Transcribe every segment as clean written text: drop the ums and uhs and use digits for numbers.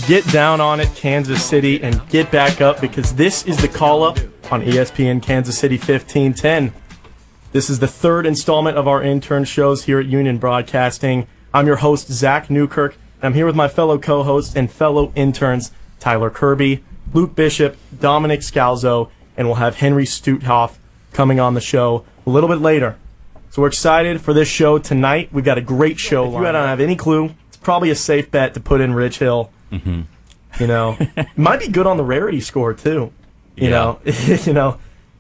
Get down on it, Kansas City, and get back up, because this is the call-up on ESPN Kansas City 1510. This is the third installment of our intern shows here at Union Broadcasting. I'm your host, Zach Newkirk. I'm here with my fellow co-hosts and fellow interns, Tyler Kirby, Luke Bishop, Dominic Scalzo, and we'll have Henry Stuthoff coming on the show a little bit later. So we're excited for this show tonight. We've got a great show. If you don't have any clue, it's probably a safe bet to put in Rich Hill. Mm-hmm. You know, might be good on the rarity score too. You know,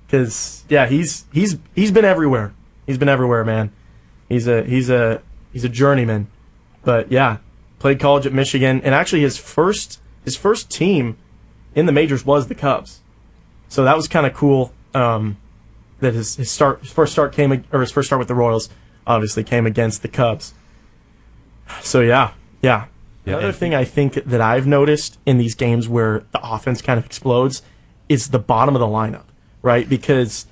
because he's been everywhere. He's been everywhere, man. He's a journeyman. But yeah, played college at Michigan, and actually his first team in the majors was the Cubs. So that was kind of cool. That his first start with the Royals obviously came against the Cubs. So yeah. Another thing I think that I've noticed in these games where the offense kind of explodes is the bottom of the lineup, right? Because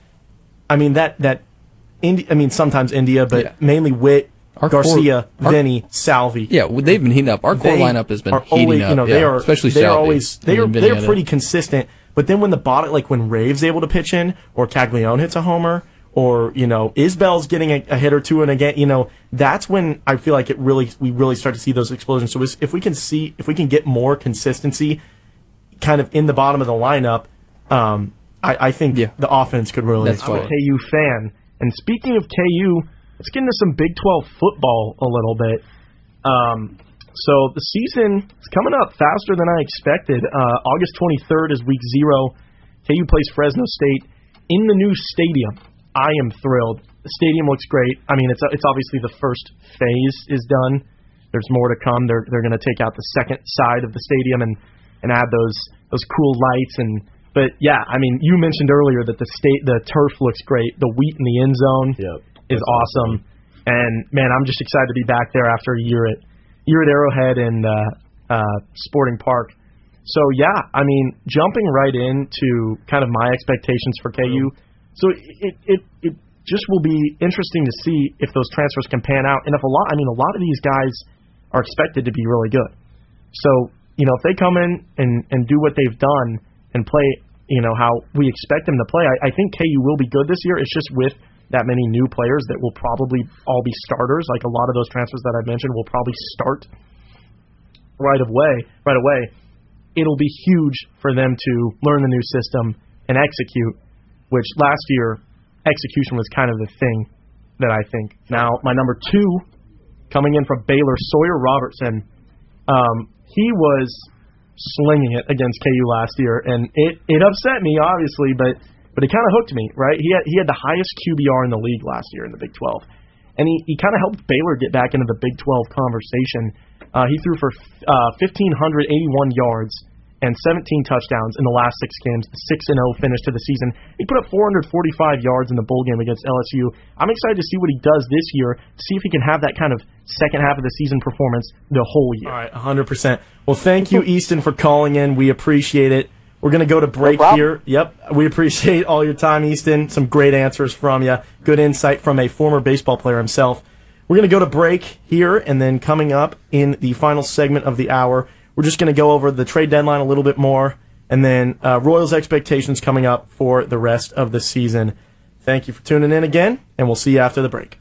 sometimes India, but mainly Witt, Garcia, Vinny, Salvi. Yeah, they've been heating up. Our core lineup has been heating up. Especially Salvi. They're pretty consistent. But then when the bottom, like when Rave's able to pitch in, or Caglione hits a homer, or Isbell's getting a hit or two, and again, that's when I feel like we really start to see those explosions. So if we can get more consistency, kind of in the bottom of the lineup, I think the offense could really. I'm a KU fan, and speaking of KU, let's get into some Big 12 football a little bit. So the season is coming up faster than I expected. August 23rd is week 0. KU plays Fresno State in the new stadium. I am thrilled. The stadium looks great. I mean, it's obviously the first phase is done. There's more to come. They're going to take out the second side of the stadium and add those cool lights. But yeah, I mean, you mentioned earlier that the turf looks great. The wheat in the end zone is awesome. And man, I'm just excited to be back there after a year at Arrowhead and Sporting Park. So yeah, I mean, jumping right into kind of my expectations for KU. So it just will be interesting to see if those transfers can pan out, and if a lot of these guys are expected to be really good. So if they come in and do what they've done and play how we expect them to play, I think KU will be good this year. It's just with that many new players that will probably all be starters. Like a lot of those transfers that I've mentioned will probably start right away. It'll be huge for them to learn the new system and execute, which last year execution was kind of the thing that I think. Now, my number 2 coming in from Baylor, Sawyer Robertson. He was slinging it against KU last year, and it upset me, obviously, but it kind of hooked me, right? He had the highest QBR in the league last year in the Big 12. And he kind of helped Baylor get back into the Big 12 conversation. He threw for 1,581 yards and 17 touchdowns in the last 6 games, 6-0 finish to the season. He put up 445 yards in the bowl game against LSU. I'm excited to see what he does this year, see if he can have that kind of second half of the season performance the whole year. All right, 100%. Well, thank you, Easton, for calling in. We appreciate it. We're going to go to break here. Yep, we appreciate all your time, Easton. Some great answers from you. Good insight from a former baseball player himself. We're going to go to break here, and then coming up in the final segment of the hour, we're just going to go over the trade deadline a little bit more, and then Royals expectations coming up for the rest of the season. Thank you for tuning in again, and we'll see you after the break.